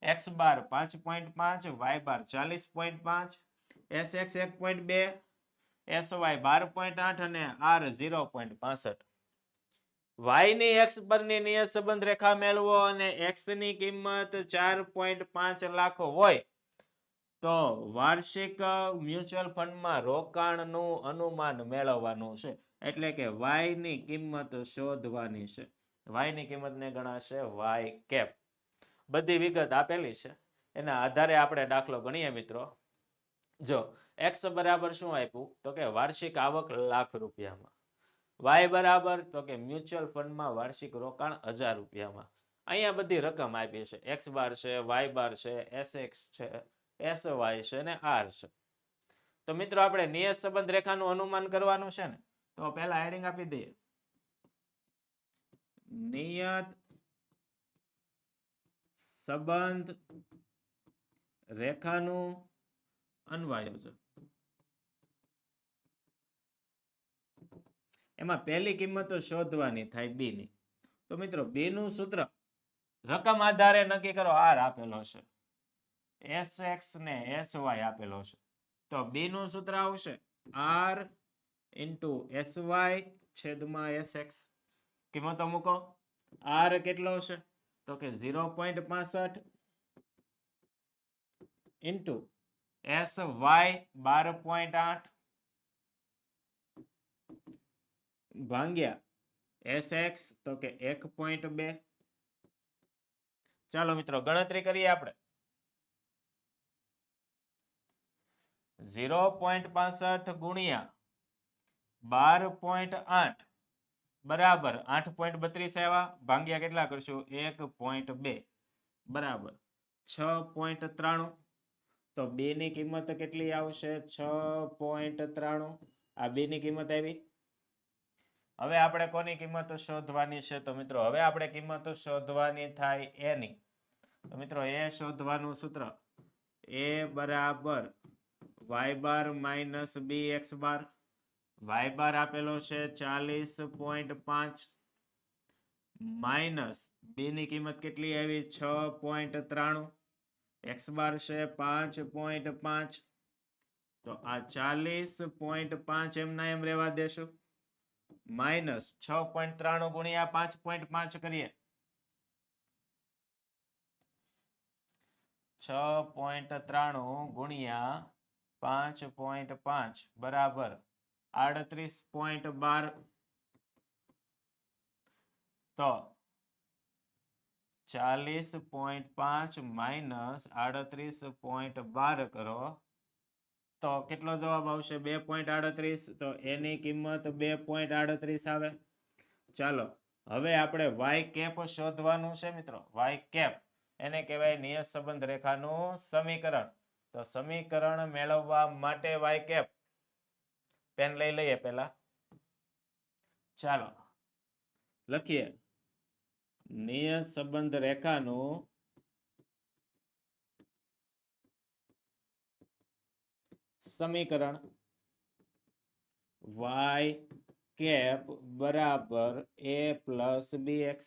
x બાર 5.5, y બાર 40.5, sx 1.2, sy 12.8 અને r 0.65. y ની x પરની નિયત સંબંધ રેખા મેળવો અને x ની કિંમત 4.5 લાખ હોય તો વાર્ષિક મ્યુચ્યુઅલ ફંડમાં રોકાણનું અનુમાન મેળવવાનું છે. એટલે કે y ની કિંમત શોધવાની છે. y ની કિંમતને ગણાશે y કેપ. બધી વિગત આપેલી છે, એના આધારે આપણે દાખલો ગણીએ મિત્રો. જો x બરાબર શું આપ્યું તો કે વાર્ષિક આવક લાખ રૂપિયામાં, y બરાબર તો કે મ્યુચ્યુઅલ ફંડમાં વાર્ષિક રોકાણ 1000 રૂપિયામાં. અહીંયા બધી રકમ આપી છે, x બાર છે, y બાર છે, sx છે, sy છે ને r છે. તો મિત્રો આપણે નિયત સંબંધ રેખાનું અનુમાન કરવાનું છે ને, તો પહેલા હેડિંગ આપી દઈએ, નિયત સંબંધ રેખાનું અન્વયોજન. એમાં પહેલી કિંમત શોધવાની થાય b ની. તો મિત્રો b નું સૂત્ર રકમ આધારે નક્કી કરો. r આપેલો છે, sx ને sy આપેલો છે, તો b નું સૂત્ર આવશે r into sy છેદમાં sx. કિંમતો મૂકો. r કેટલો છે તો કે 0.65 into sy 12.8 ભાગ્યા sx તો કે 1.2. ચાલો મિત્રો ગણતરી કરીએ આપણે. 0.65 ગુણ્યા 12.8 બરાબર 8.32 આવ્યા, ભાગ્યા કેટલા કરશું 1.2 બરાબર 6.93. તો b ની કિંમત કેટલી આવશે 6.93. આ b ની કિંમત આવી. હવે આપણે કોની કિંમત શોધવાની છે તો મિત્રો હવે આપણે કિંમત શોધવાની થાય a ની. તો મિત્રો a શોધવાનું સૂત્ર a બરાબર y બાર માઇનસ bx બાર. y બાર આપેલો છે 40.5 માઇનસ b ની કિંમત કેટલી આવી 6.93, x બાર છે 5.5. તો આ 40.5 એમના એમ રહેવા દેશું, માઇનસ 6.93 ગુણ્યા 5.5 કરીએ 6.93 ગુણ્યા 5.5 બરાબર 38.12. તો 40.5 માઇનસ 38.12 કરો તો કેટલો જવાબ આવશે 2.38. તો એની કિંમત 2.38 આવે. ચાલો હવે આપણે y કેપ શોધવાનું છે મિત્રો. y કેપ એને કહેવાય નિયત સંબંધ રેખાનું સમીકરણ. તો સમીકરણ મેળવવા માટે y કેપ પેન લઈ લઈએ પહેલા. ચાલો લખીએ, નિયત સંબંધ રેખાનું સમીકરણ y કેપ બરાબર a પ્લસ bx.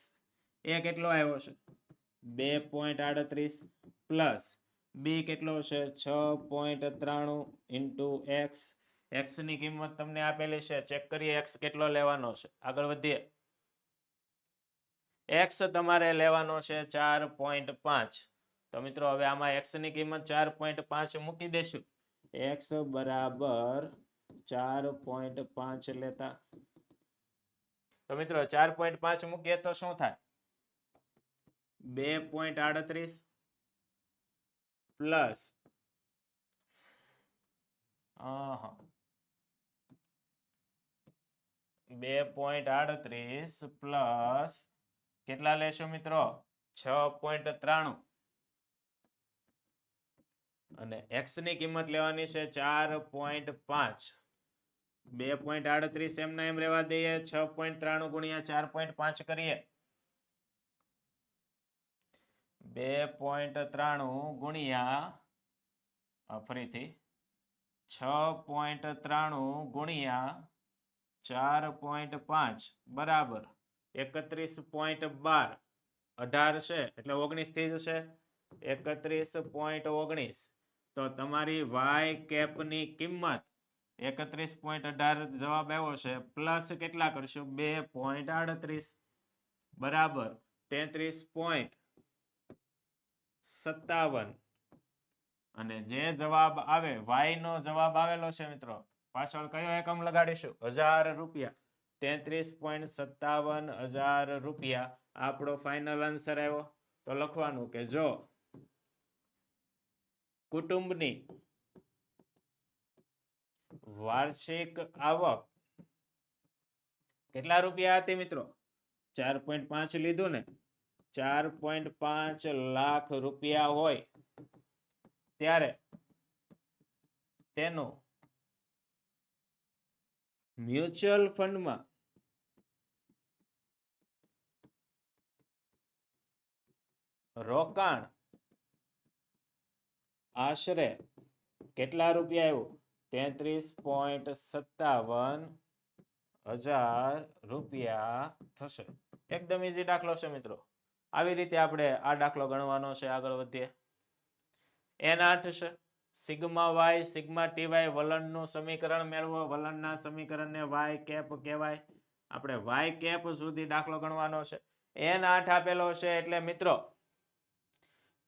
a કેટલો આવ્યો છે 2.38 પ્લસ b કેટલો છે 6.93 ઇન્ટુ x. x ની કિંમત તમને આપેલી છે, ચેક કરીએ x કેટલો લેવાનો છે. આગળ વધીએ. x તમારે લેવાનો છે 4.5. તો મિત્રો હવે આમાં x ની કિંમત 4.5 મૂકી દેશું. x બરાબર 4.5 લેતા. તો મિત્રો 4.5 મૂકીએ તો શું થાય 2.38 પ્લસ 2.38 પ્લસ કેટલા લેશો મિત્રો 6.93 અને x ની કિંમત લેવાની છે 4.5. 2.38 એમના એમ રહેવા દઈએ, 6.93 ગુણ્યા 4.5 કરીએ 2.93 ગુણ્યા ફરીથી 6.93 ગુણ્યા 4.5 બરાબર 31.12. 18 છે એટલે 19 થઈ જશે. 31.19 તો તમારી વાય કેપની કિંમત 31.18 જવાબ આવ્યો છે પ્લસ કેટલા કરશું 2.38 બરાબર 33.57 અને જે જવાબ આવે વાય નો જવાબ આવેલો છે મિત્રો પાછળ કયો એકમ લગાડીશું 1000 રૂપિયા 33.57 રૂપિયા આપણો ફાઇનલ આન્સર આવ્યો તો લખવાનું કે જો કુટુંબની વાર્ષિક આવક કેટલા રૂપિયા હતી મિત્રો 4.5 લીધું ને 4.5 લાખ રૂપિયા હોય ત્યારે તેનું મ્યુચ્યુઅલ ફંડમાં રોકાણ આશરે કેટલા રૂપિયા આવ્યું 33.57 રૂપિયા થશે એકદમ ઈઝી દાખલો છે મિત્રો આવી રીતે આપણે આ દાખલો ગણવાનો છે આગળ વધીએ n8 છે સિગ્મા વાય સિગ્મા ટીવાય વલણનું સમીકરણ મેળવો વલણના સમીકરણને વાય કેપ કહેવાય આપણે વાય કેપ સુધી દાખલો ગણવાનો છે n8 આપેલો છે એટલે મિત્રો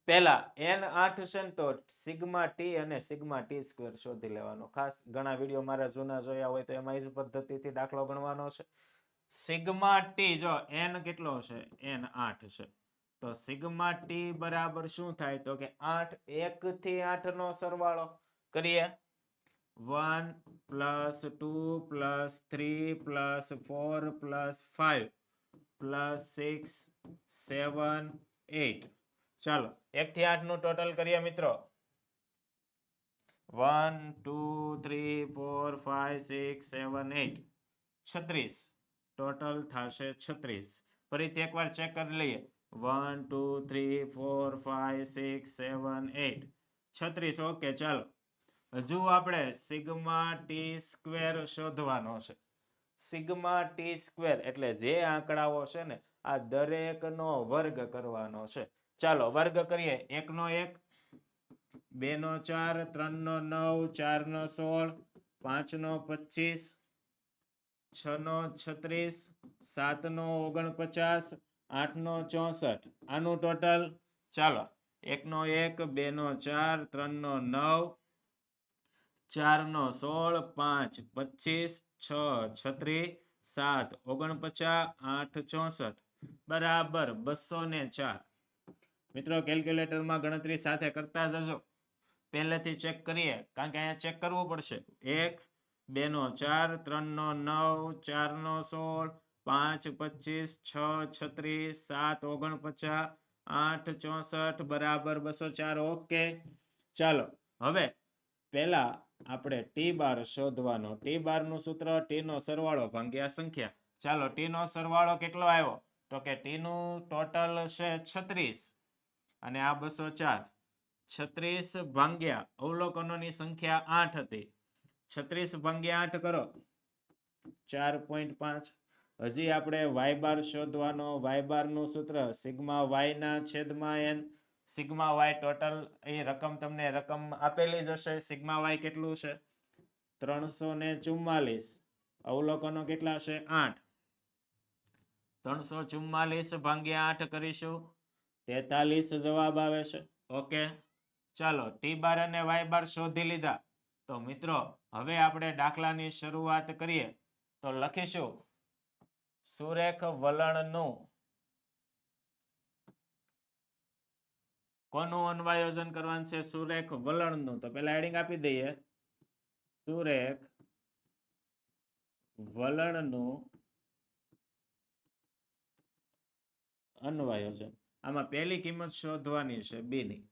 પહેલા n8 છે ને તો સિગ્મા ટી અને સિગ્મા ટી સ્ક્વેર શોધી લેવાનો ખાસ ઘણા વિડિયો મારા જૂના જોયા હોય તો એમાં એ જ પદ્ધતિથી દાખલો ગણવાનો છે સિગ્મા ટી જો n કેટલો છે n8 છે તો સિગ્મા ટી બરાબર શું થાય તો કે 8 1 થી 8 નો સરવાળો કરીએ 1 + 2 + 3 + 4 + 5 + 6 7 8 ચાલો 1 થી 8 નું ટોટલ કરીએ મિત્રો 1 2 3 4 5 6 7 8 36 ટોટલ થશે 36 ફરીથી એકવાર ચેક કરી લઈએ 1 2 3 4 5 6 7 8 36 ઓકે ચાલો હજુ આપણે સિગ્મા ટી સ્ક્વેર શોધવાનો છે સિગ્મા ટી સ્ક્વેર એટલે જે આંકડાઓ છે ને આ દરેકનો વર્ગ કરવાનો છે ચાલો વર્ગ કરીએ 1 નો 1 2 નો 4 3 નો 9 4 નો 16 5 નો 25 6 નો 36 7 નો 49 8 નો 64 આનું ટોટલ ચાલો 1 નો 1 2 નો 4 3 નો 9 4 નો 16 5 25 6 36 7 49 8 64 બરાબર 204 મિત્રો કેલ્ક્યુલેટરમાં ગણતરી સાથે કરતા જજો પહેલેથી ચેક કરીએ કારણ કે અહીંયા ચેક કરવું પડશે 1 2 નો 4 3 નો 9 4 નો 16 5 25 6 36 7 49 8 64 બરાબર 204 ઓકે ચાલો હવે પહેલા આપણે ટી બાર શોધવાનો ટી બાર નું સૂત્ર ટી નો સરવાળો ભાગ્યા સંખ્યા ચાલો ટી નો સરવાળો કેટલો આવ્યો તો કે ટી નું ટોટલ છે 36 અને આ 204 36 ભાગ્યા અવલોકનોની સંખ્યા 8 હતી 36 ભાગ્યા 8 કરો 4.5 હજી આપણે વાય બાર શોધવાનો વાય બાર નું સૂત્ર સિગ્મા વાય ના છેદમાં n સિગ્મા વાય ટોટલ એ રકમ તમને રકમ આપેલી જ હશે સિગ્મા વાય કેટલું છે 344 અવલોકનો કેટલા છે 8 344 ભાગ્યા 8 કરીશું 43 જવાબ આવે છે ઓકે ચાલો ટી બાર અને વાય બાર શોધી લીધા તો મિત્રો હવે આપણે દાખલાની શરૂઆત કરીએ તો લખીશું સુરેખ વલણનું કોનું અન્વયોજન કરવાનું છે સુરેખ વલણનું તો પહેલા હેડિંગ આપી દઈએ સુરેખ વલણનું અન્વયોજન આમાં પહેલી કિંમત શોધવાની છે b ની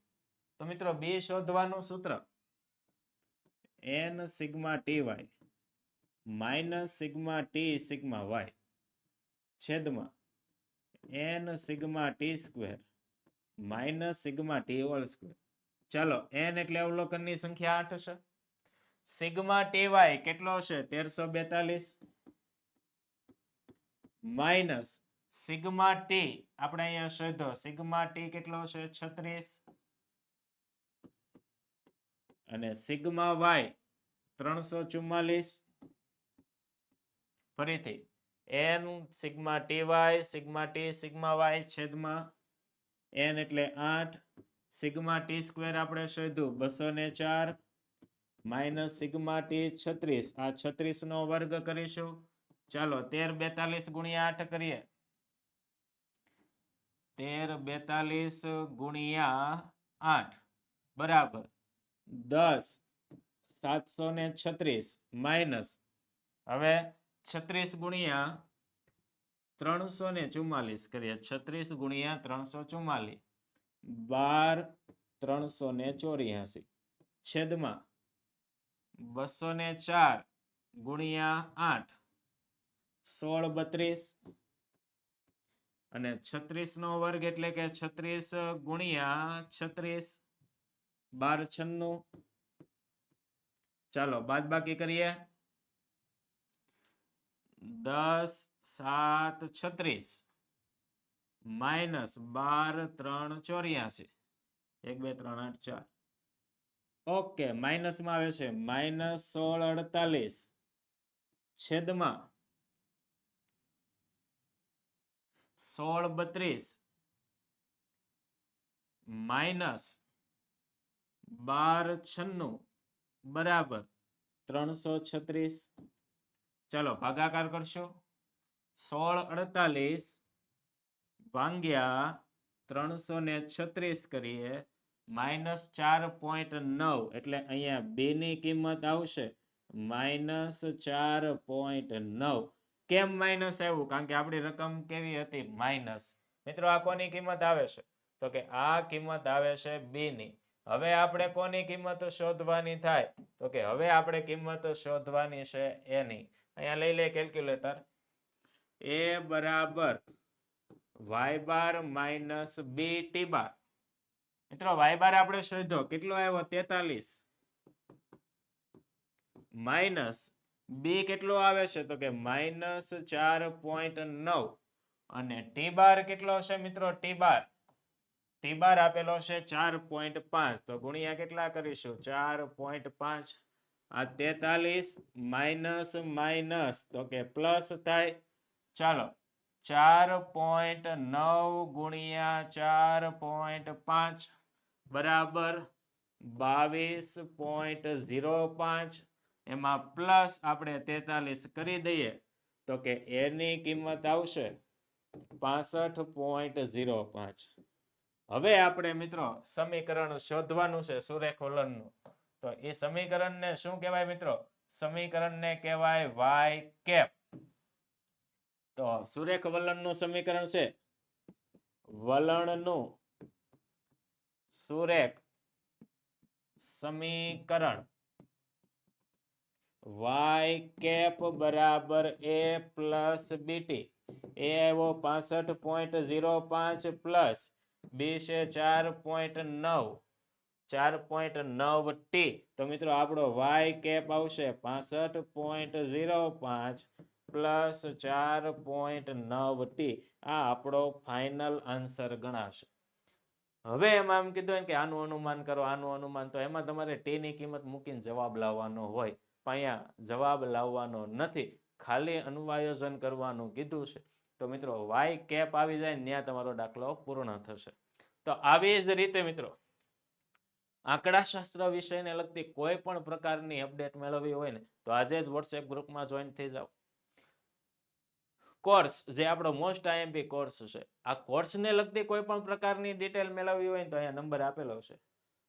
તો મિત્રો b શોધવાનું સૂત્ર n sigma ty minus sigma t sigma y છેદમાં n sigma T square minus sigma T whole square ચાલો n એટલે અવલોકનની સંખ્યા 8 છે સિગ્મા ટી વાય કેટલો છે 1342 માઇનસ સિગ્મા ટી આપણે અહીંયા શોધો સિગ્મા ટી કેટલો છે 36 અને સિગ્મા વાય 344 ફરીથી n sigma t y sigma t sigma y છેદમાં n એટલે 8 સિગ્મા ટી સ્ક્વેર આપણે શોધ્યું 204 માઇનસ સિગ્મા ટી 36 આ 36 નો વર્ગ કરીશું ચાલો 13 42 ગુણ્યા 8 કરીએ 13 42 ગુણ્યા 8 બરાબર 10 736 માઇનસ હવે 36 ગુણ્યા 344 કરીએ 36 ગુણ્યા 344 12 384 છેદમાં 204 ગુણ્યા 8 16 32 અને 36 નો વર્ગ એટલે કે 36 ગુણ્યા 36 12 96 ચાલો બાદબાકી કરીએ 10 7 36 માઇનસ 12 3 84 1 2 3 8 4 ઓકે માઇનસ માં આવે છે માઇનસ 16 48 છેદમાં 16 32 માઇનસ 12 96 બરાબર 336 ચાલો ભાગાકાર કરશો 16 48 ભાગ્યા 336 કરીએ માઇનસ 4.9 એટલે અહીંયા બે ની કિંમત આવશે માઇનસ 4.9 કેમ માઇનસ આવ્યું કારણ કે આપણી રકમ કેવી હતી માઇનસ મિત્રો આ કોની કિંમત આવે છે તો કે આ કિંમત આવે છે બી ની હવે આપણે કોની કિંમત શોધવાની થાય તો કે હવે આપણે કિંમત શોધવાની છે એની અહીંયા લઈ લે કેલ્ક્યુલેટર a બરાબર y બાર માઇનસ બી ટી બાર મિત્રો y બાર આપણે શોધ્યો કેટલો આવ્યો 43 માઇનસ બી કેટલો આવે છે તો કે માઇનસ 4.9 અને ટી બાર કેટલો છે મિત્રો ટી બાર આપેલો છે 4.5 તો ગુણ્યા કેટલા કરીશું 4.5 આ 43 માઇનસ માઇનસ તો કે પ્લસ થાય ચાલો 4.9 ગુણ્યા 4.5 બરાબર 22.05 એમાં પ્લસ આપણે 43 કરી દઈએ તો કે એની કિંમત આવશે 65.05 હવે આપણે મિત્રો સમીકરણ શોધવાનું છે સુરેખ વલણનું તો એ સમીકરણને શું કહેવાય મિત્રો સમીકરણને કહેવાય y કેપ તો સુરેખ વલણનું સમીકરણ છે વલણનું સુરેખ સમીકરણ y કેપ બરાબર a પ્લસ બીટી એ આવ્યો 65.05 પ્લસ બી છે 4.9 ટી તો મિત્રો આપણો y કેપ આવશે 65.05 પ્લસ 4.9 ટી આ આપણો ફાઇનલ આન્સર ગણાશે હવે એમાં એમ કીધું કે આનું અનુમાન કરો આનું અનુમાન તો એમાં તમારે ટી ની કિંમત મૂકીને જવાબ લાવવાનો હોય પણ અહીંયા જવાબ લાવવાનો નથી ખાલી અનુવાયોજન કરવાનું કીધું છે તો મિત્રો y કેપ આવી જાય ત્યાં તમારો દાખલો પૂર્ણ થશે તો આવી જ રીતે મિત્રો આંકડાશાસ્ત્ર વિષયને લગતી કોઈ પણ પ્રકારની અપડેટ મેળવવી હોય ને તો આજે જ WhatsApp ગ્રુપમાં જોઈન થઈ જાઓ કોર્સ જે આપણો મોસ્ટ આઈએમપી કોર્સ છે આ કોર્સને લગતી કોઈ પણ પ્રકારની ડિટેલ મેળવવી હોય તો અહીંયા નંબર આપેલો છે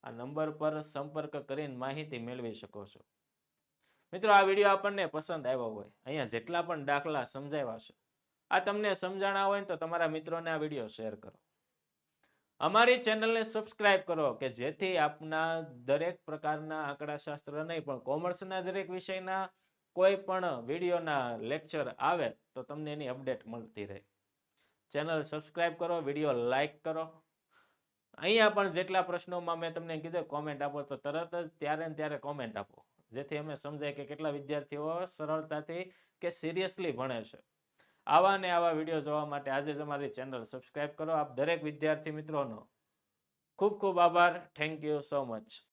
આ નંબર પર સંપર્ક કરીને માહિતી મેળવી શકો છો મિત્રો આ વિડીયો આપણને પસંદ આવ્યો હોય અહીંયા જેટલા પણ દાખલા સમજાવ્યા છે આ તમને સમજાણા હોય તો તમારા મિત્રોને આ વિડીયો શેર કરો અમારી ચેનલને સબસ્ક્રાઇબ કરો કે જેથી આપના દરેક પ્રકારના આંકડાશાસ્ત્ર નહીં પણ કોમર્સના દરેક વિષયના કોઈ પણ વિડીયોના લેક્ચર આવે તો તમને એની અપડેટ મળતી રહે ચેનલ સબસ્ક્રાઇબ કરો વિડીયો લાઈક કરો અહીંયા પણ જેટલા પ્રશ્નોમાં મેં તમને કીધું કોમેન્ટ આપો તો તરત જ ત્યારે ને ત્યારે કોમેન્ટ આપો જેથી અમે સમજાય કે કેટલા વિદ્યાર્થીઓ સરળતાથી કે સિરિયસલી ભણે છે આવા ને આવા વિડીયો જોવા માટે આજે જ અમારી ચેનલ સબસ્ક્રાઇબ કરો આપ દરેક વિદ્યાર્થી મિત્રોનો ખૂબ ખૂબ આભાર થેન્ક યુ સો મચ